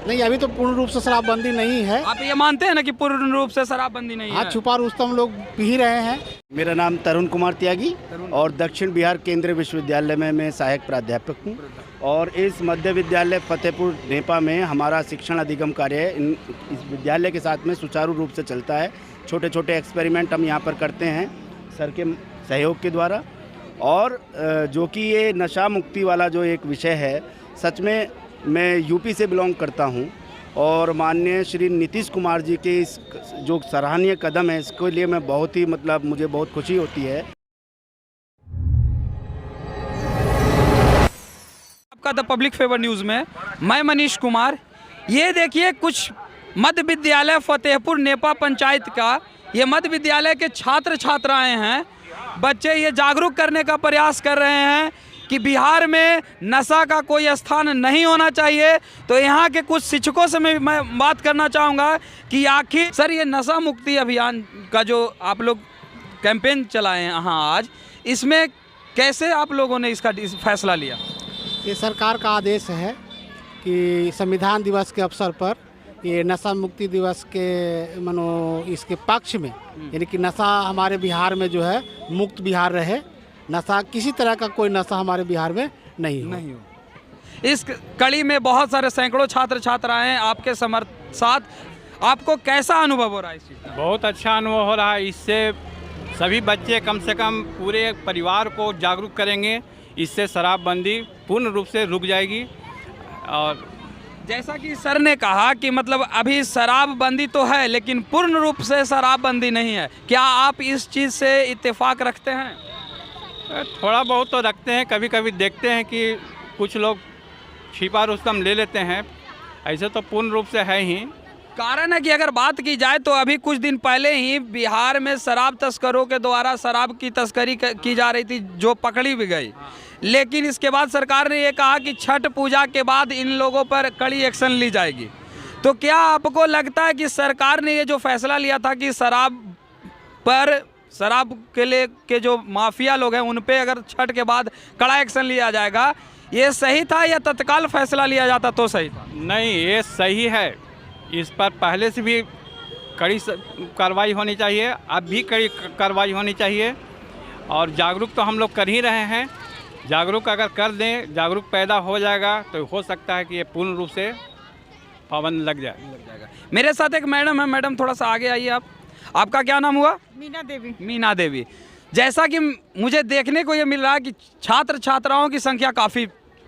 नहीं, अभी तो पूर्ण रूप से शराबबंदी नहीं है। आप ये मानते हैं ना कि पूर्ण रूप से शराबबंदी नहीं हाँ, है? छुपा रुस्तम लोग पी ही रहे हैं। मेरा नाम तरुण कुमार त्यागी और दक्षिण बिहार केंद्रीय विश्वविद्यालय में मैं सहायक प्राध्यापक हूँ और इस मध्य विद्यालय फतेहपुर नेपा में हमारा शिक्षण अधिगम कार्य इस विद्यालय के साथ में सुचारू रूप से चलता है। छोटे छोटे एक्सपेरिमेंट हम यहाँ पर करते हैं सर के सहयोग के द्वारा, और जो कि ये नशा मुक्ति वाला जो एक विषय है, सच में मैं यूपी से बिलोंग करता हूँ और माननीय श्री नीतीश कुमार जी के इस जो सराहनीय कदम है, इसके लिए मैं बहुत ही मुझे बहुत खुशी होती है। आपका द पब्लिक फेवर न्यूज़ में मैं मनीष कुमार। ये देखिए कुछ मध्य विद्यालय फतेहपुर नेपा पंचायत का ये मध्य विद्यालय के छात्र छात्राएं हैं। बच्चे ये जागरूक करने का प्रयास कर रहे हैं कि बिहार में नशा का कोई स्थान नहीं होना चाहिए। तो यहाँ के कुछ शिक्षकों से मैं बात करना चाहूँगा कि आखिर सर ये नशा मुक्ति अभियान का जो आप लोग कैंपेन चलाए हैं यहाँ आज, इसमें कैसे आप लोगों ने इसका फैसला लिया? ये सरकार का आदेश है कि संविधान दिवस के अवसर पर ये नशा मुक्ति दिवस के इसके पक्ष में, यानी कि नशा हमारे बिहार में जो है मुक्त बिहार रहे, नशा किसी तरह का कोई नशा हमारे बिहार में नहीं हो। इस कड़ी में बहुत सारे सैकड़ों छात्र छात्राएं आपके साथ, आपको कैसा अनुभव हो रहा है इस चीज़ का? बहुत अच्छा अनुभव हो रहा है। इससे सभी बच्चे कम से कम पूरे परिवार को जागरूक करेंगे, इससे शराबबंदी पूर्ण रूप से रुक जाएगी। और जैसा कि सर ने कहा कि मतलब अभी शराबबंदी तो है लेकिन पूर्ण रूप से शराबबंदी नहीं है, क्या आप इस चीज़ से इत्तेफाक रखते हैं? थोड़ा बहुत तो रखते हैं। कभी कभी देखते हैं कि कुछ लोग छिपा रुस्तम ले लेते हैं, ऐसे तो पूर्ण रूप से है ही। कारण है कि अगर बात की जाए तो अभी कुछ दिन पहले ही बिहार में शराब तस्करों के द्वारा शराब की तस्करी की जा रही थी, जो पकड़ी भी गई। लेकिन इसके बाद सरकार ने ये कहा कि छठ पूजा के बाद इन लोगों पर कड़ी एक्शन ली जाएगी। तो क्या आपको लगता है कि सरकार ने ये जो फैसला लिया था कि शराब के लिए के जो माफिया लोग हैं उन पे अगर छठ के बाद कड़ा एक्शन लिया जाएगा, ये सही था या तत्काल फैसला लिया जाता तो सही था? नहीं, ये सही है। इस पर पहले से भी कड़ी कार्रवाई होनी चाहिए, अब भी कड़ी कार्रवाई होनी चाहिए। और जागरूक तो हम लोग कर ही रहे हैं। जागरूक अगर कर दें, जागरूक पैदा हो जाएगा तो हो सकता है कि ये पूर्ण रूप से पाबंद लग जाएगा। मेरे साथ एक मैडम है। मैडम थोड़ा सा आगे आइए। आपका क्या नाम हुआ? मीना देवी। मीना देवी। जैसा कि मुझे देखने को ये मिल रहा है कि छात्र छात्राओं की संख्या काफ़ी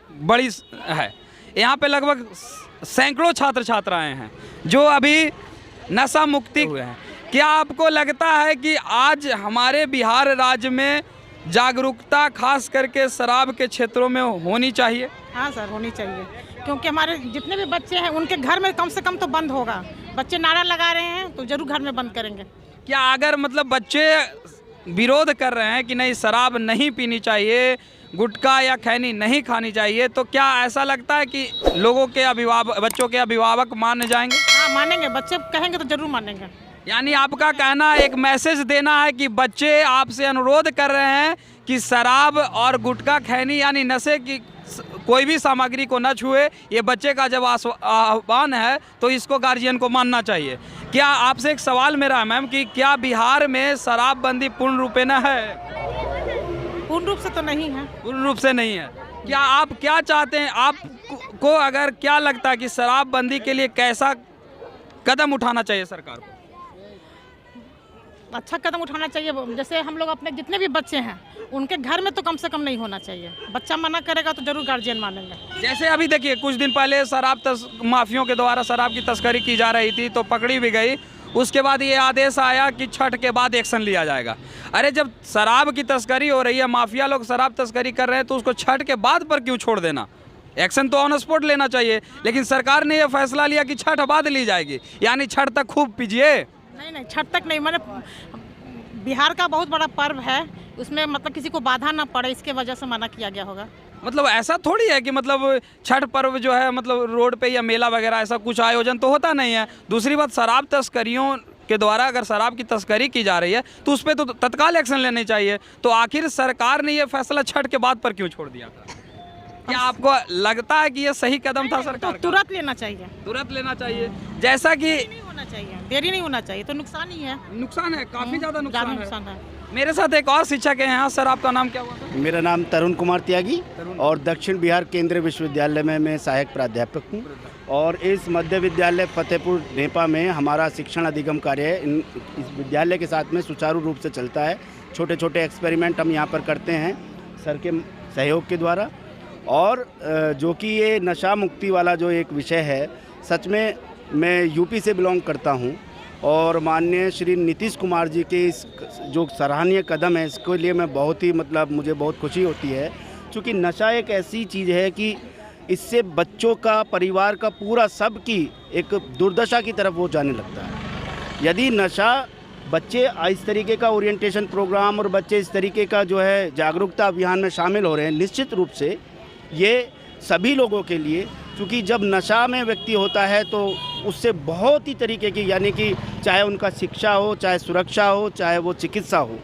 बड़ी है। यहाँ पे लगभग सैकड़ों छात्र छात्राएं हैं जो अभी नशा मुक्ति हुए हैं। क्या आपको लगता है कि आज हमारे बिहार राज्य में जागरूकता खास करके शराब के क्षेत्रों में होनी चाहिए? हाँ सर, होनी चाहिए, क्योंकि हमारे जितने भी बच्चे हैं उनके घर में कम से कम तो बंद होगा। बच्चे नारा लगा रहे हैं तो जरूर घर में बंद करेंगे। क्या अगर मतलब बच्चे विरोध कर रहे हैं कि नहीं शराब नहीं पीनी चाहिए, गुटखा या खैनी नहीं खानी चाहिए, तो क्या ऐसा लगता है कि लोगों के बच्चों के अभिभावक मान जाएंगे? हाँ, मानेंगे। बच्चे कहेंगे तो जरूर मानेंगे। यानी आपका कहना एक मैसेज देना है कि बच्चे आपसे अनुरोध कर रहे हैं कि शराब और गुटखा खैनी यानी नशे की कोई भी सामग्री को न छुए। ये बच्चे का जब आह्वान है तो इसको गार्जियन को मानना चाहिए। क्या आपसे एक सवाल मेरा है मैम कि क्या बिहार में शराबबंदी पूर्ण रूपे न है? पूर्ण रूप से तो नहीं है। पूर्ण रूप से नहीं है। क्या आप क्या चाहते हैं? आपको अगर क्या लगता है कि शराबबंदी के लिए कैसा कदम उठाना चाहिए सरकार को? अच्छा कदम उठाना चाहिए। जैसे हम लोग अपने जितने भी बच्चे हैं उनके घर में तो कम से कम नहीं होना चाहिए। बच्चा मना करेगा तो जरूर गार्जियन मानेंगे। जैसे अभी देखिए कुछ दिन पहले माफियों के द्वारा शराब की तस्करी की जा रही थी तो पकड़ी भी गई। उसके बाद ये आदेश आया कि छठ के बाद एक्शन लिया जाएगा। अरे जब शराब की तस्करी हो रही है, माफिया लोग शराब तस्करी कर रहे हैं, तो उसको छठ के बाद पर क्यों छोड़ देना? एक्शन तो ऑन स्पॉट लेना चाहिए। लेकिन सरकार ने यह फैसला लिया कि छठ बाद ली जाएगी, यानी छठ तक खूब पीजिए। नहीं, छठ तक नहीं। मैंने बिहार का बहुत बड़ा पर्व है, उसमें मतलब किसी को बाधा ना पड़े, इसके वजह से मना किया गया होगा। मतलब ऐसा थोड़ी है कि मतलब छठ पर्व जो है मतलब रोड पे या मेला वगैरह ऐसा कुछ आयोजन तो होता नहीं है। दूसरी बात, शराब तस्करियों के द्वारा अगर शराब की तस्करी की जा रही है तो उस पर तो तत्काल एक्शन लेने चाहिए। तो आखिर सरकार ने ये फैसला छठ के बाद पर क्यों छोड़ दिया था? क्या आपको लगता है कि ये सही कदम था सरकार का? तुरंत लेना चाहिए, तुरंत लेना चाहिए। जैसा कि नहीं होना चाहिए, देरी नहीं होना चाहिए, तो नुकसान ही है। नुकसान है, काफी ज्यादा ज़्यादा नुकसान नुकसान है। है। मेरे साथ एक और शिक्षक हैं यहाँ। सर, आपका नाम क्या हुआ था? मेरा नाम तरुण कुमार त्यागी और दक्षिण बिहार केंद्रीय विश्वविद्यालय में मैं सहायक प्राध्यापक हूँ। और इस मध्य विद्यालय फतेहपुर नेपा में हमारा शिक्षण अधिगम कार्य इस विद्यालय के साथ में सुचारू रूप से चलता है। छोटे छोटे एक्सपेरिमेंट हम यहाँ पर करते हैं सर के सहयोग के द्वारा। और जो कि ये नशा मुक्ति वाला जो एक विषय है, सच में मैं यूपी से बिलोंग करता हूँ और माननीय श्री नीतीश कुमार जी के इस जो सराहनीय कदम है, इसके लिए मैं बहुत ही मुझे बहुत खुशी होती है। क्योंकि नशा एक ऐसी चीज़ है कि इससे बच्चों का, परिवार का, पूरा सब की एक दुर्दशा की तरफ वो जाने लगता है। यदि नशा बच्चे इस तरीके का ओरिएंटेशन प्रोग्राम और बच्चे इस तरीके का जो है जागरूकता अभियान में शामिल हो रहे हैं, निश्चित रूप से ये सभी लोगों के लिए, क्योंकि जब नशा में व्यक्ति होता है तो उससे बहुत ही तरीके की, यानी कि चाहे उनका शिक्षा हो, चाहे सुरक्षा हो, चाहे वो चिकित्सा हो,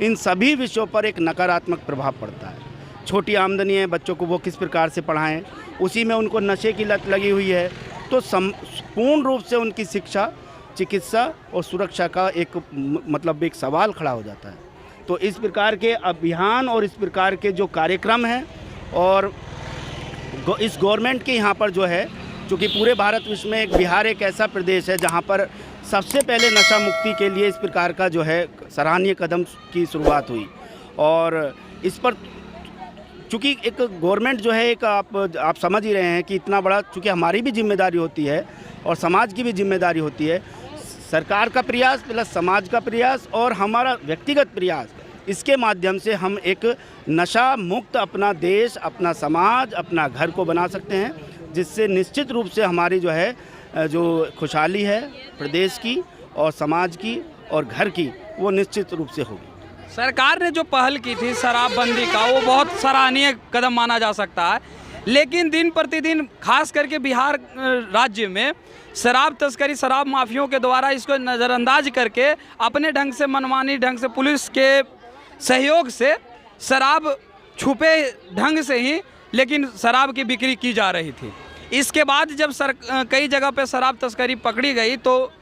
इन सभी विषयों पर एक नकारात्मक प्रभाव पड़ता है। छोटी आमदनी है, बच्चों को वो किस प्रकार से पढ़ाएं, उसी में उनको नशे की लत लगी हुई है, तो पूर्ण रूप से उनकी शिक्षा, चिकित्सा और सुरक्षा का एक सवाल खड़ा हो जाता है। तो इस प्रकार के अभियान और इस प्रकार के जो कार्यक्रम हैं और इस गवर्नमेंट के यहाँ पर जो है, चूँकि पूरे भारत विश्व में बिहार एक ऐसा प्रदेश है जहाँ पर सबसे पहले नशा मुक्ति के लिए इस प्रकार का जो है सराहनीय कदम की शुरुआत हुई। और इस पर चूँकि एक गवर्नमेंट जो है, एक आप समझ ही रहे हैं कि इतना बड़ा, चूँकि हमारी भी जिम्मेदारी होती है और समाज की भी जिम्मेदारी होती है, सरकार का प्रयास प्लस समाज का प्रयास और हमारा व्यक्तिगत प्रयास, इसके माध्यम से हम एक नशा मुक्त अपना देश, अपना समाज, अपना घर को बना सकते हैं, जिससे निश्चित रूप से हमारी जो है जो खुशहाली है प्रदेश की और समाज की और घर की, वो निश्चित रूप से होगी। सरकार ने जो पहल की थी शराबबंदी का, वो बहुत सराहनीय कदम माना जा सकता है। लेकिन दिन प्रतिदिन खास करके बिहार राज्य में शराब तस्करी, शराब माफियों के द्वारा इसको नज़रअंदाज करके अपने ढंग से, मनमानी ढंग से, पुलिस के सहयोग से शराब छुपे ढंग से ही, लेकिन शराब की बिक्री की जा रही थी। इसके बाद जब कई जगह पे शराब तस्करी पकड़ी गई तो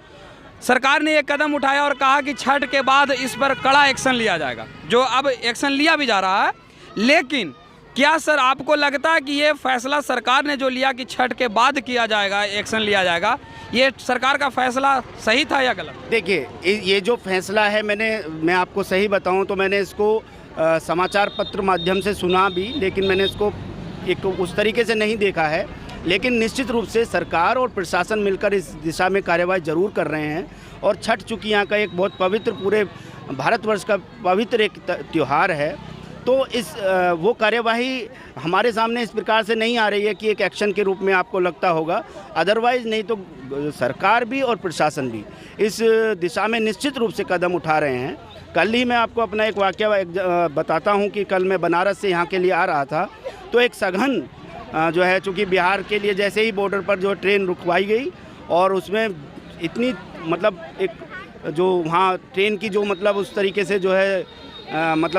सरकार ने एक कदम उठाया और कहा कि छठ के बाद इस पर कड़ा एक्शन लिया जाएगा, जो अब एक्शन लिया भी जा रहा है। लेकिन क्या सर आपको लगता है कि ये फैसला सरकार ने जो लिया कि छठ के बाद किया जाएगा, एक्शन लिया जाएगा, ये सरकार का फैसला सही था या गलत? देखिए, ये जो फैसला है, मैं आपको सही बताऊं तो मैंने इसको समाचार पत्र माध्यम से सुना भी, लेकिन मैंने इसको एक उस तरीके से नहीं देखा है। लेकिन निश्चित रूप से सरकार और प्रशासन मिलकर इस दिशा में कार्यवाही जरूर कर रहे हैं। और छठ चूँकि यहाँ का एक बहुत पवित्र, पूरे भारतवर्ष का पवित्र एक त्यौहार है, तो वो कार्यवाही हमारे सामने इस प्रकार से नहीं आ रही है कि एक एक्शन के रूप में आपको लगता होगा। अदरवाइज़ नहीं तो सरकार भी और प्रशासन भी इस दिशा में निश्चित रूप से कदम उठा रहे हैं। कल ही मैं आपको अपना एक वाकया बताता हूं कि कल मैं बनारस से यहाँ के लिए आ रहा था, तो एक सघन जो है, चूँकि बिहार के लिए जैसे ही बॉर्डर पर जो ट्रेन रुकवाई गई और उसमें इतनी एक जो वहाँ ट्रेन की जो उस तरीके से जो है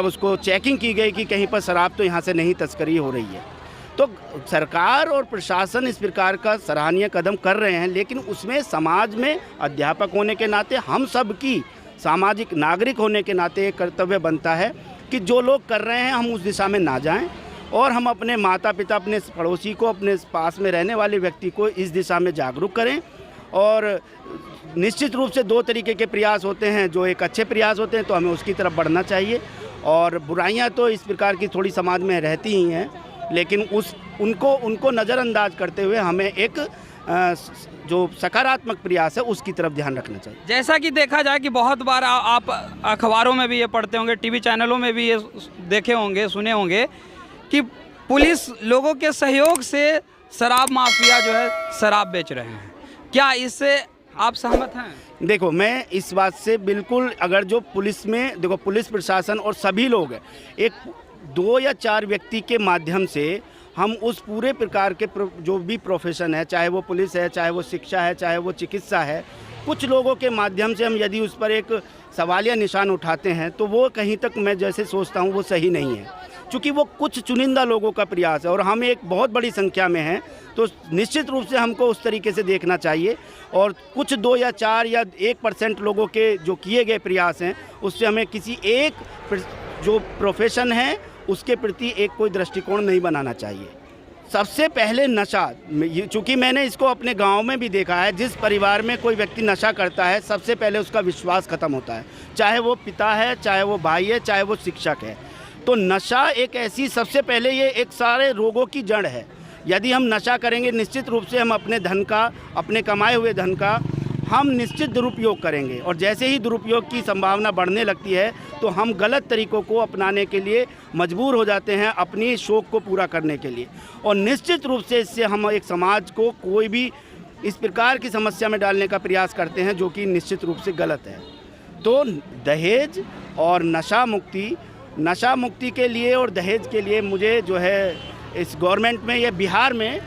उसको चेकिंग की गई कि कहीं पर शराब तो यहाँ से नहीं तस्करी हो रही है। तो सरकार और प्रशासन इस प्रकार का सराहनीय कदम कर रहे हैं, लेकिन उसमें समाज में अध्यापक होने के नाते, हम सब की सामाजिक नागरिक होने के नाते एक कर्तव्य बनता है कि जो लोग कर रहे हैं हम उस दिशा में ना जाएं और हम अपने माता पिता, अपने पड़ोसी को, अपने पास में रहने वाले व्यक्ति को इस दिशा में जागरूक करें। और निश्चित रूप से दो तरीके के प्रयास होते हैं, जो एक अच्छे प्रयास होते हैं तो हमें उसकी तरफ बढ़ना चाहिए, और बुराइयां तो इस प्रकार की थोड़ी समाज में रहती ही हैं, लेकिन उनको नज़रअंदाज करते हुए हमें एक जो सकारात्मक प्रयास है उसकी तरफ ध्यान रखना चाहिए। जैसा कि देखा जाए कि बहुत बार आप अखबारों में भी ये पढ़ते होंगे, टीवी चैनलों में भी ये देखे होंगे, सुने होंगे कि पुलिस लोगों के सहयोग से शराब माफिया जो है शराब बेच रहे हैं। क्या इससे आप सहमत हैं? देखो, मैं इस बात से बिल्कुल, अगर जो पुलिस में, देखो पुलिस प्रशासन और सभी लोग हैं, एक 2 या 4 व्यक्ति के माध्यम से हम उस पूरे प्रकार के जो भी प्रोफेशन है, चाहे वो पुलिस है, चाहे वो शिक्षा है, चाहे वो चिकित्सा है, कुछ लोगों के माध्यम से हम यदि उस पर एक सवालिया निशान उठाते हैं तो वो कहीं तक, मैं जैसे सोचता हूँ, वो सही नहीं है। चूँकि वो कुछ चुनिंदा लोगों का प्रयास है और हम एक बहुत बड़ी संख्या में हैं, तो निश्चित रूप से हमको उस तरीके से देखना चाहिए। और कुछ 2 या 4 या 1% लोगों के जो किए गए प्रयास हैं, उससे हमें किसी एक जो प्रोफेशन है उसके प्रति एक कोई दृष्टिकोण नहीं बनाना चाहिए। सबसे पहले नशा, चूँकि मैंने इसको अपने गांव में भी देखा है, जिस परिवार में कोई व्यक्ति नशा करता है सबसे पहले उसका विश्वास खत्म होता है, चाहे वो पिता है, चाहे वो भाई है, चाहे वो शिक्षक है। तो नशा एक ऐसी, सबसे पहले ये एक सारे रोगों की जड़ है। यदि हम नशा करेंगे, निश्चित रूप से हम अपने धन का, अपने कमाए हुए धन का हम निश्चित दुरुपयोग करेंगे, और जैसे ही दुरुपयोग की संभावना बढ़ने लगती है तो हम गलत तरीकों को अपनाने के लिए मजबूर हो जाते हैं, अपनी शौक़ को पूरा करने के लिए। और निश्चित रूप से इससे हम एक समाज को कोई भी इस प्रकार की समस्या में डालने का प्रयास करते हैं जो कि निश्चित रूप से गलत है। तो दहेज और नशा मुक्ति के लिए और दहेज के लिए मुझे जो है इस गवर्नमेंट में या बिहार में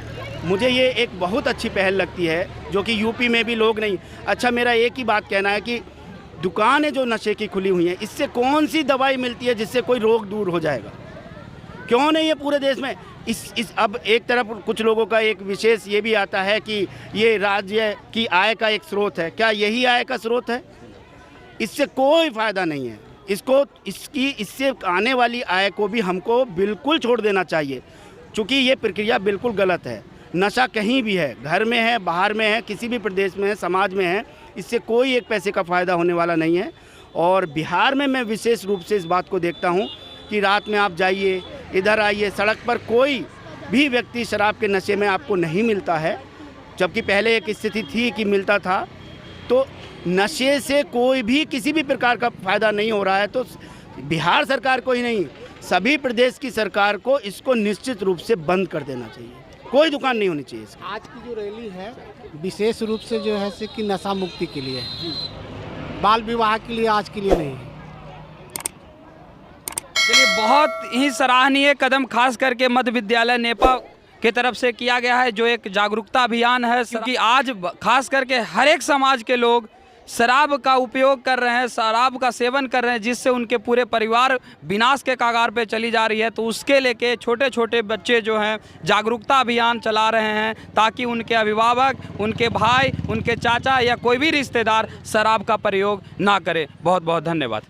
मुझे ये एक बहुत अच्छी पहल लगती है, जो कि यूपी में भी लोग नहीं। अच्छा, मेरा एक ही बात कहना है कि दुकानें जो नशे की खुली हुई हैं, इससे कौन सी दवाई मिलती है जिससे कोई रोग दूर हो जाएगा? क्यों नहीं है पूरे देश में? इस अब एक तरफ कुछ लोगों का एक विशेष ये भी आता है कि ये राज्य की आय का एक स्रोत है। क्या यही आय का स्रोत है? इससे कोई फ़ायदा नहीं है। इससे आने वाली आय को भी हमको बिल्कुल छोड़ देना चाहिए, क्योंकि ये प्रक्रिया बिल्कुल गलत है। नशा कहीं भी है, घर में है, बाहर में है, किसी भी प्रदेश में है, समाज में है, इससे कोई एक पैसे का फ़ायदा होने वाला नहीं है। और बिहार में मैं विशेष रूप से इस बात को देखता हूँ कि रात में आप जाइए, इधर आइए, सड़क पर कोई भी व्यक्ति शराब के नशे में आपको नहीं मिलता है, जबकि पहले एक स्थिति थी कि मिलता था। तो नशे से कोई भी किसी भी प्रकार का फ़ायदा नहीं हो रहा है। तो बिहार सरकार को ही नहीं, सभी प्रदेश की सरकार को इसको निश्चित रूप से बंद कर देना चाहिए। कोई दुकान नहीं होनी चाहिए इसकी। आज की जो रैली है विशेष रूप से जो है कि नशा मुक्ति के लिए, बाल विवाह के लिए आज के लिए नहीं है। चलिए, बहुत ही सराहनीय कदम खास करके मध्य विद्यालय नेपा की तरफ से किया गया है, जो एक जागरूकता अभियान है। क्योंकि आज खास करके हर एक समाज के लोग शराब का उपयोग कर रहे हैं, शराब का सेवन कर रहे हैं, जिससे उनके पूरे परिवार विनाश के कगार पे चली जा रही है। तो उसके लेके छोटे छोटे बच्चे जो हैं जागरूकता अभियान चला रहे हैं, ताकि उनके अभिभावक, उनके भाई, उनके चाचा या कोई भी रिश्तेदार शराब का प्रयोग ना करे। बहुत बहुत धन्यवाद।